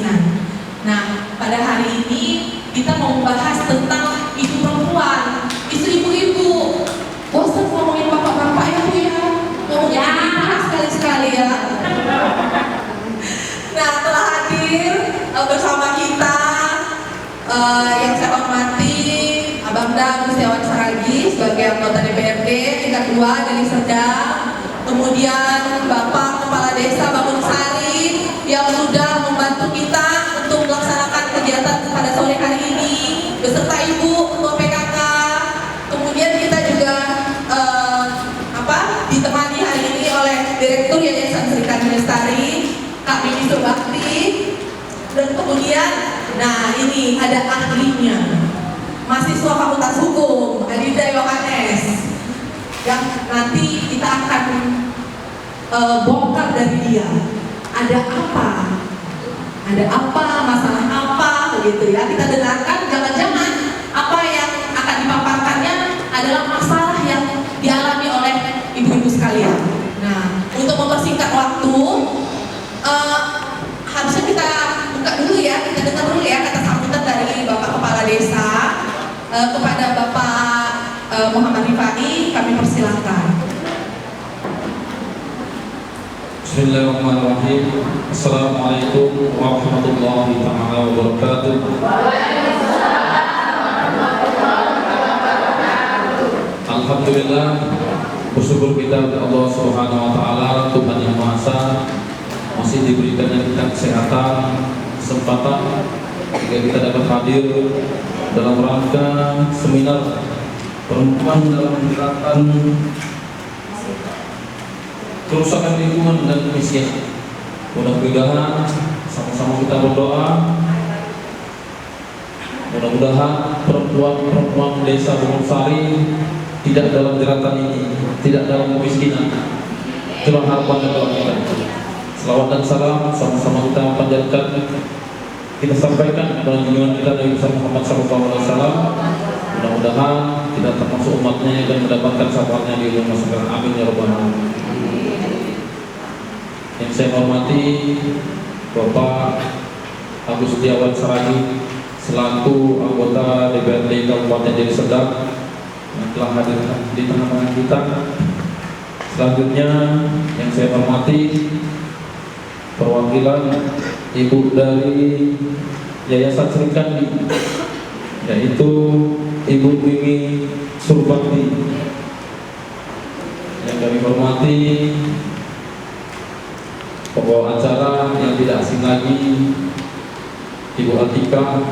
kemiskinan. Nah, pada hari ini kita mau membahas tentang isu perempuan, isu ibu-ibu. Bosan ngomongin bapak-bapak ya Bu ya, ngomongin ibu sekali-sekali ya. Nah, telah hadir bersama kita yang saya hormati Abang Dam Setiawan Saragi sebagai anggota DPRD tingkat 2 dari Serdang, kemudian Bapak Kepala Desa Bangun Sari yang sudah membantu kita untuk melaksanakan kegiatan pada sore hari ini beserta Ibu Ketua PKK. Kemudian kita juga ditemani hari ini oleh Direktur Yayasan Sri Kandi Lestari, Kak Mimi Surbakti, dan kemudian ini ada ahlinya, mahasiswa Fakultas Hukum Adinda Yohanes, yang nanti kita akan bongkar dari dia. Ada apa, masalah apa, begitu ya. Kita dengarkan, jangan-jangan apa yang akan dipaparkannya adalah masalah yang dialami oleh ibu-ibu sekalian. Nah, untuk mempersingkat waktu, harusnya kita buka dulu ya, kita dengar dulu ya kata sambutan dari Bapak Kepala Desa kepada Bapak Muhammad Rifai. Kami persilahkan. Bismillahirrahmanirrahim. Assalamualaikum warahmatullahi wabarakatuh. Alhamdulillah, bersyukur kita kepada Allah Subhanahu wa taala, Tuhan yang Maha Esa, masih diberikannya kita kesehatan, kesempatan sehingga kita dapat hadir dalam rangka seminar perempuan dalam gerakan kerusakan lingkungan dan kemiskinan. Mudah-mudahan sama-sama kita berdoa, mudah-mudahan perempuan desa Bangun Sari tidak dalam jeratan ini, tidak dalam kemiskinan. Itulah harapan dan doa kita. Selawat dan salam sama-sama kita panjatkan, kita sampaikan kepada junjungan kita Nabi Muhammad SAW. Mudah-mudahan kita termasuk umatnya dan mendapatkan syafaatnya di rumah sekarang. Amin ya rabbal alamin. Yang saya hormati Bapak Agus Setiawan Saragi selaku anggota DPRD Kabupaten Deli Serdang yang telah hadir di tengah-tengah kita. Selanjutnya yang saya hormati perwakilan Ibu dari Yayasan Sri Kandi, yaitu Ibu Mimi Surbakti. Yang kami hormati pembawa acara yang tidak asing lagi, Ibu Atika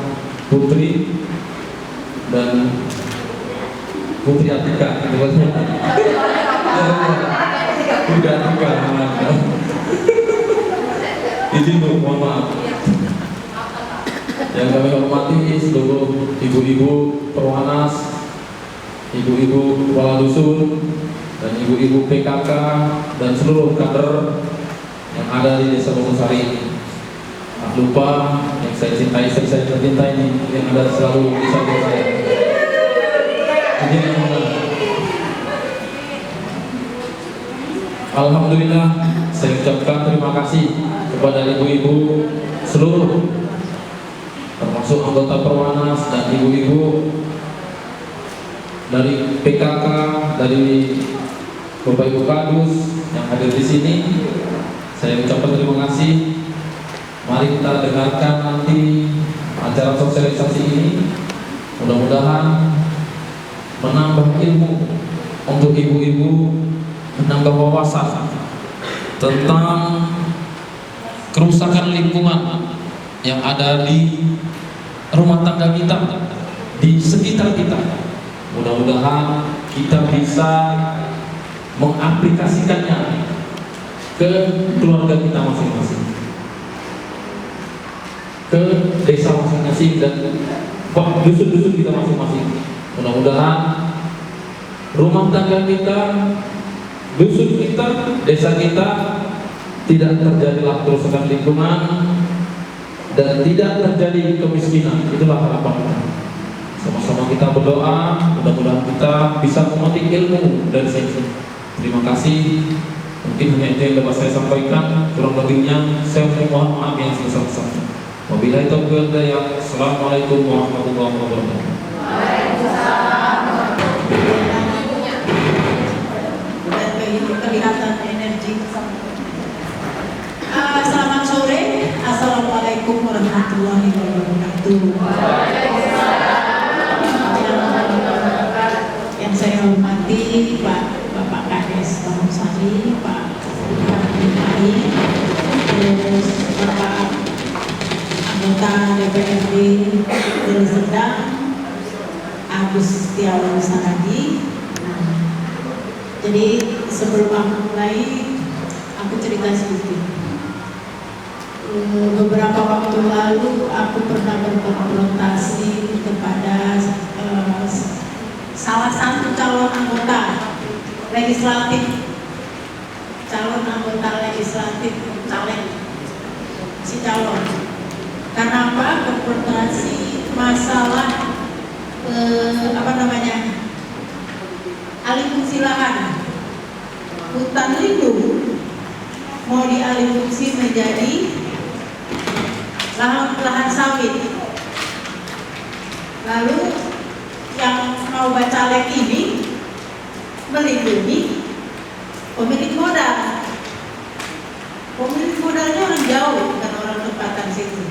Putri dan Putri Atika, Bunda Atika, izin Bu, mohon maaf. Yang kami hormati seluruh ibu-ibu perwanas, ibu-ibu kepala dusun, dan ibu-ibu PKK dan seluruh kader yang ada di Desa Bangun Sari ini. Tak lupa yang saya cintai, saya tercintai ini, yang ada selalu di samping saya. Alhamdulillah, saya ucapkan terima kasih kepada ibu-ibu seluruh, termasuk anggota Perwanas dan ibu-ibu dari PKK, dari Bapak Ibu Kadus yang hadir di sini. Saya ucapkan terima kasih. Mari kita dengarkan nanti acara sosialisasi ini. Mudah-mudahan menambah ilmu untuk ibu-ibu, menambah wawasan tentang kerusakan lingkungan yang ada di rumah tangga kita, di sekitar kita. Mudah-mudahan kita bisa mengaplikasikannya ke keluarga kita masing-masing, ke desa masing-masing, dan dusun-dusun kita masing-masing. Mudah-mudahan rumah tangga kita, dusun kita, desa kita tidak terjadilah kerusakan lingkungan dan tidak terjadi kemiskinan. Itulah harapan kita. Sama-sama kita berdoa, mudah-mudahan kita bisa memetik ilmu dari sini. Terima kasih. Mungkin hanya itu yang dapat saya sampaikan. Kurang lebihnya saya mohon maaf yang sebesar-besarnya. Wabillahi taufiq wal hidayah. Assalamualaikum warahmatullahi wabarakatuh. Kelihatan energi. Selamat sore. Assalamualaikum warahmatullahi wabarakatuh. Yang saya hormati Bapak Kades Sari, Pak Bupati, terus Bapak anggota DPRD Deli Serdang, Agus Setiawan Saragi. Jadi sebelum aku mulai, aku cerita sedikit. Beberapa waktu lalu aku pernah berkonfrontasi kepada salah satu calon anggota legislatif, caleg, si calon. Karena apa? Konfrontasi masalah alih fungsi lahan. Hutan lindung mau dialih fungsi menjadi lahan sawit. Lalu yang mau bacalek ini melindungi pemilik modal. Pemilik modalnya orang jauh, bukan orang tempatan situ,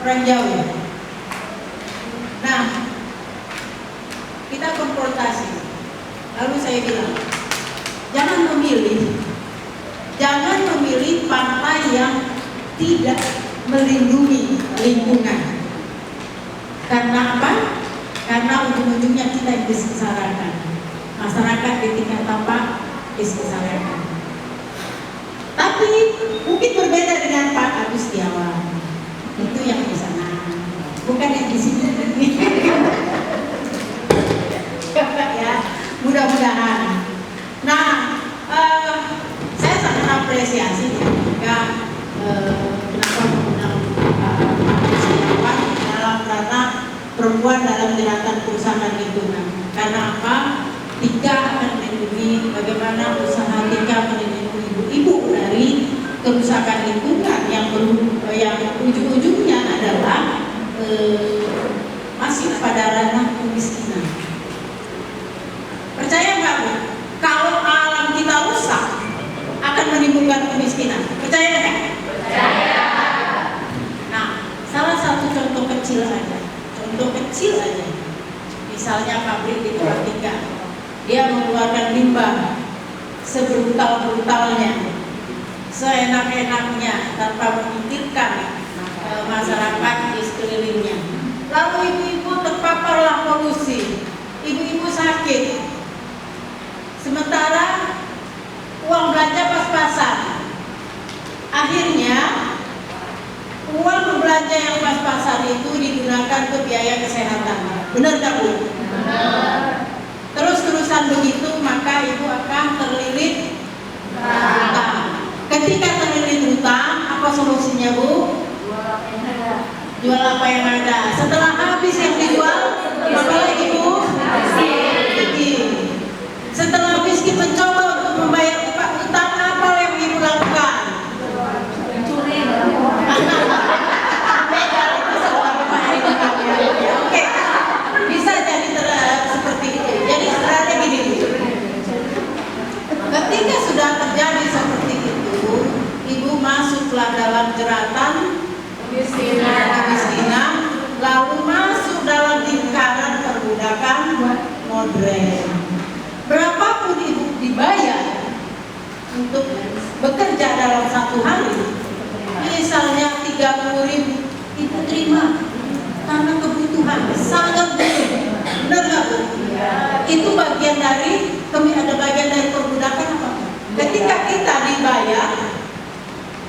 orang jauh. Nah, kita konfrontasi. Lalu saya bilang, jangan memilih partai yang tidak melindungi lingkungan. Karena apa? Karena ujung-ujungnya kita yang disesarakan. Masyarakat di tingkat tapak disesarakan. Tapi mungkin berbeda dengan Pak Agus Setiawan. Itu yang di sana, bukan yang di sini. Ya, mudah-mudahan. Nah, saya sangat apresiasi ketika kenapa mengundang Pak Setiawan dalam ranah perempuan dalam gerakan perusahaan lingkungan. Karena apa? Tika akan melindungi bagaimana usaha Tika melindungi ibu-ibu dari kerusakan lingkungan yang ujung-ujungnya adalah masih pada ranah kemiskinan. Percaya nggak Bu? Kalau alam kita rusak akan menimbulkan kemiskinan. Percaya nggak? Percaya. Nah, salah satu contoh kecil aja. Misalnya pabrik di Purwatika, dia mengeluarkan limbah sebrutal-brutalnya, seenak-enaknya tanpa memikirkan masyarakat di sekelilingnya. Lalu ibu-ibu terpaparlah polusi, ibu-ibu sakit. Sementara uang belanja pas-pasan. Akhirnya uang belanja yang pas-pasan itu digunakan ke biaya kesehatan. Benar nggak Bu? Benar. Terus-terusan begitu maka ibu akan terlilit hutang. Ketika terlilit hutang, apa solusinya Bu? Jual apa yang ada. Setelah habis yang dijual, apa lagi Bu? Setelah miskin mencoba untuk membayar hutang, apa yang ibu lakukan? Mencuri. Oke, bisa jadi seperti itu. Jadi sebenarnya gini, ketika sudah terjadi seperti itu, ibu masuklah dalam jeratan kemiskinan, lalu masuk dalam lingkaran perbudakan modern. Berapapun ibu dibayar untuk bekerja dalam satu hari, misalnya 30.000, ibu terima karena kebutuhan sangat butuh. Benar nggak Bu? Itu bagian dari perbudakan apa? Ketika kita dibayar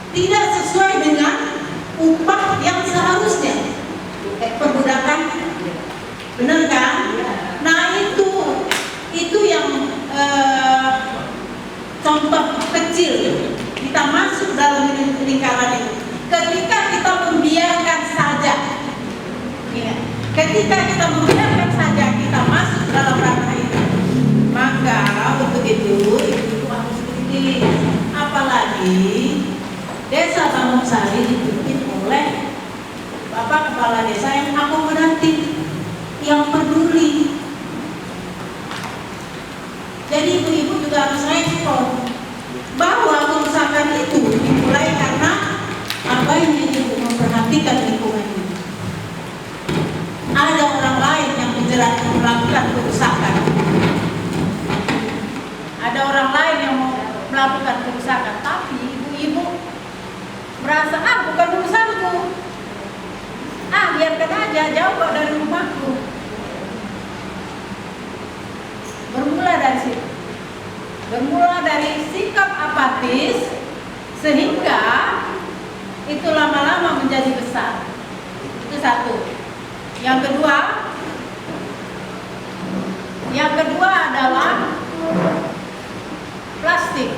tidak sesuai dengan upah yang seharusnya, perbudakan. Benar kan? Nah itu yang contoh kecil kita masuk dalam lingkaran itu. Ketika kita membiarkan saja, ya, ketika kita melakukan kerusakan. Ada orang lain yang mau melakukan kerusakan, tapi ibu-ibu merasa bukan urusanku. Biarkan aja, jauh kok dari rumahku. Bermula dari situ. Bermula dari sikap apatis sehingga itu lama-lama menjadi besar. Itu satu. Yang kedua adalah plastik.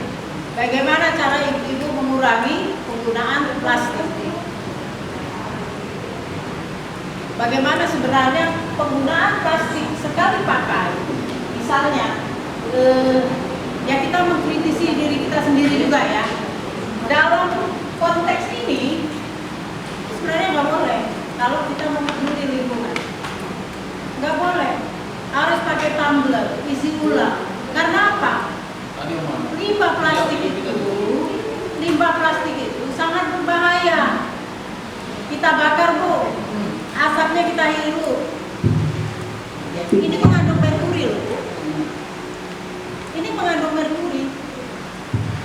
Bagaimana cara ibu-ibu mengurangi penggunaan plastik? Bagaimana sebenarnya penggunaan plastik sekali pakai? Misalnya, ya kita mengkritisi diri kita sendiri juga ya. Dalam konteks ini sebenarnya nggak boleh kalau kita mempeduli lingkungan. Nggak boleh. Harus pakai tumbler, isi ulang. Karena apa? Limbah plastik itu sangat berbahaya. Kita bakar, Bu. Asapnya kita hirup. Ini mengandung merkuri loh. Ini mengandung merkuri.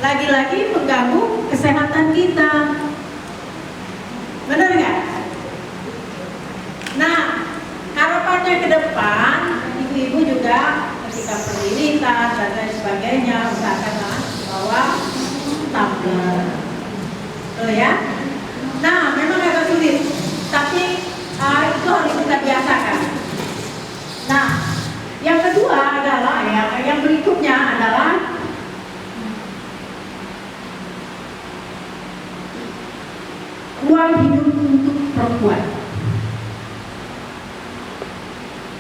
Lagi-lagi mengganggu kesehatan kita. Benar nggak? Nah, harapannya ke depan, ibu-ibu juga ketika perlilitan dan lain sebagainya usahakanlah bawa tumbler. Betul ya? Nah, memang agak sulit, tapi itu harus kita biasakan. Nah, yang kedua adalah yang berikutnya adalah ruang hidup untuk perempuan.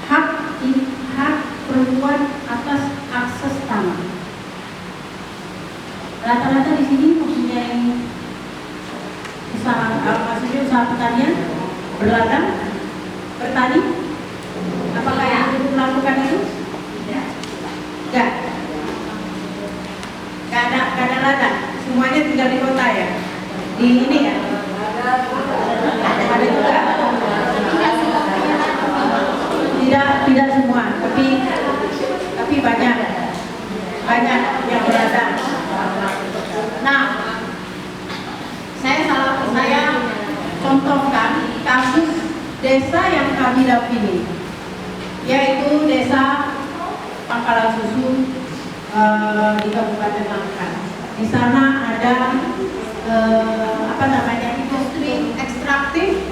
Hak perempuan atas akses tanah. Rata-rata di sini mempunyai usaha pertanian, berladang, bertani. Apakah yang ibu melakukan itu? Tidak. Gak ada ladang. Semuanya tinggal di kota ya. Di ini ya. Ada juga. Tidak semua, tapi banyak yang berladang. Nah, saya contohkan kasus desa yang kami dampingi, yaitu desa Pangkalan Susu di Kabupaten Langkat. Di sana ada industri ekstraktif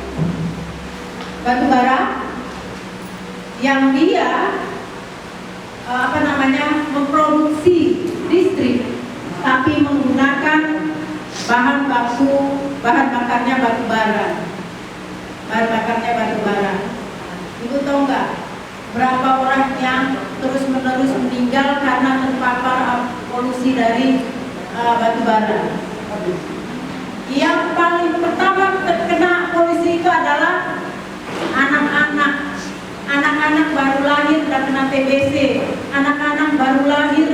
batubara yang dia memproduksi listrik, tapi menggunakan bahan bakarnya batubara. Ibu tahu nggak berapa orang yang terus-menerus meninggal karena terpapar polusi dari batubara? Yang paling pertama terkena polusi itu adalah anak-anak baru lahir terkena TBC, anak-anak baru lahir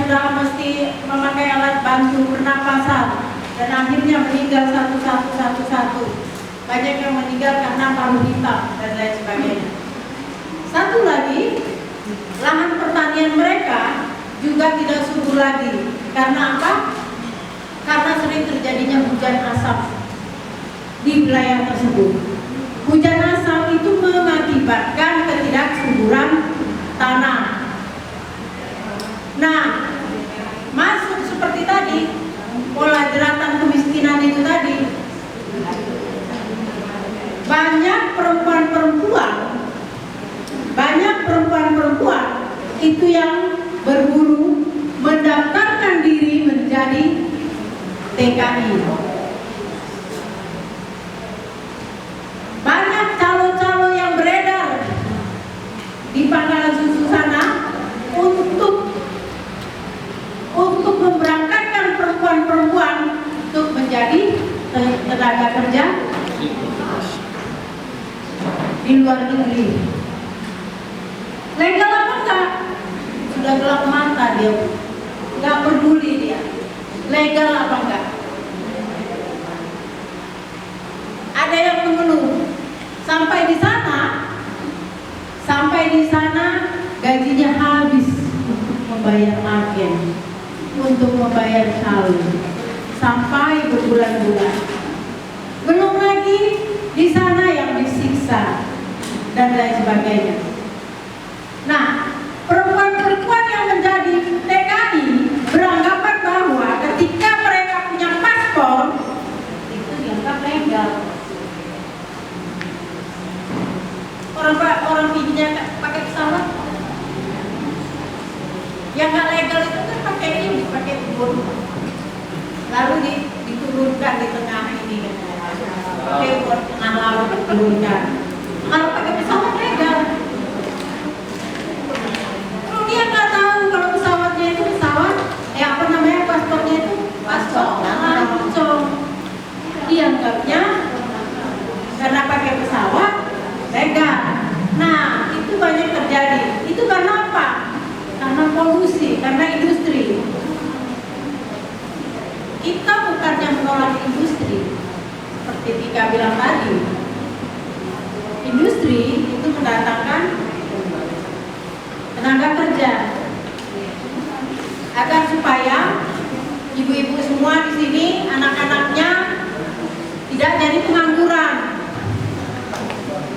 sudah mesti memakai alat bantu pernapasan dan akhirnya meninggal satu. Banyak yang meninggal karena paru hitam dan lain sebagainya. Satu lagi, lahan pertanian mereka juga tidak subur lagi. Karena apa? Karena sering terjadinya hujan asap di wilayah tersebut. Hujan asap itu mengakibatkan ketidaksuburan tanah. Nah, masuk seperti tadi, pola jeratan kemiskinan itu tadi. Banyak perempuan itu yang berburu mendaftarkan diri menjadi TKI. Banyak calo-calo yang beredar di Pangkalan Susu sana untuk memberangkatkan perempuan-perempuan untuk menjadi tenaga kerja di luar negeri. Legal apa enggak? Sudah gelap mata dia, nggak peduli dia. Legal apa enggak? Ada yang mengeluh sampai di sana. bayar agen, untuk membayar saldo sampai berbulan-bulan. Belum lagi di sana yang disiksa dan lain sebagainya. Nah, perempuan-perempuan yang menjadi TKI beranggapan bahwa ketika mereka punya paspor itu dianggap legal. Orang pijinya pakai pesawat, yang nggak legal itu kan pakai ini, pakai ubur, lalu diturunkan di tengah ini, pakai ubur tengah laut diturunkan. Kalau pakai pesawat legal. Dia nggak tahu kalau pesawatnya itu pesawat, apa namanya, paspornya itu paspor lancong. Dianggapnya karena pakai pesawat legal. Nah, itu banyak terjadi. Itu karena apa? Karena polusi, karena industri. Kita bukannya menolak industri, seperti Tika bilang tadi. Industri itu mendatangkan tenaga kerja agar supaya ibu-ibu semua di sini, anak-anaknya tidak jadi pengangguran.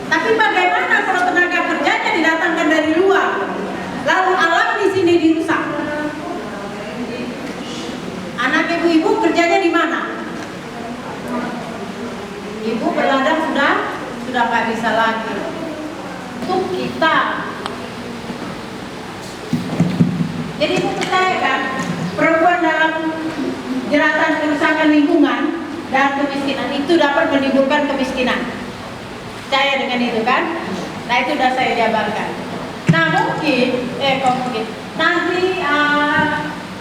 Tapi bagaimana kalau tenaga kerjanya didatangkan dari luar, lalu alam di sini dirusak? Anak ibu-ibu kerjanya di mana? Ibu berladang sudah nggak bisa lagi. Untuk kita. Jadi ibu percaya kan, perempuan dalam jeratan kerusakan lingkungan dan kemiskinan itu dapat menimbulkan kemiskinan. Percaya dengan itu kan? Nah, itu sudah saya jabarkan. Nah, mungkin nanti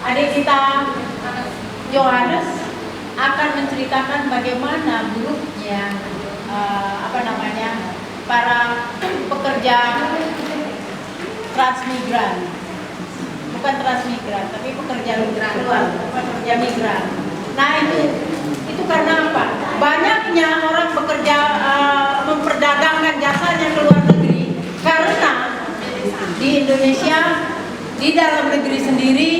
adik kita Yohanes akan menceritakan bagaimana buruknya para pekerja transmigran, bukan transmigran tapi pekerja luar, pekerja migran. Nah, itu karena apa? Banyaknya orang bekerja memperdagangkan jasanya ke luar negeri karena di Indonesia, di dalam negeri sendiri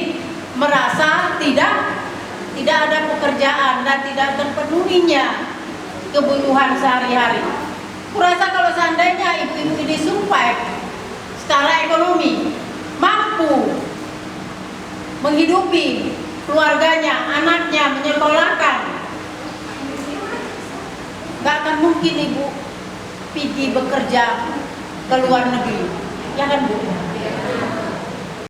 merasa tidak ada pekerjaan dan tidak terpenuhinya kebutuhan sehari-hari. Kurasa kalau seandainya ibu-ibu ini survive secara ekonomi, mampu menghidupi keluarganya, anaknya, menyekolahkan, nggak akan mungkin ibu pergi bekerja ke luar negeri, ya kan Bu?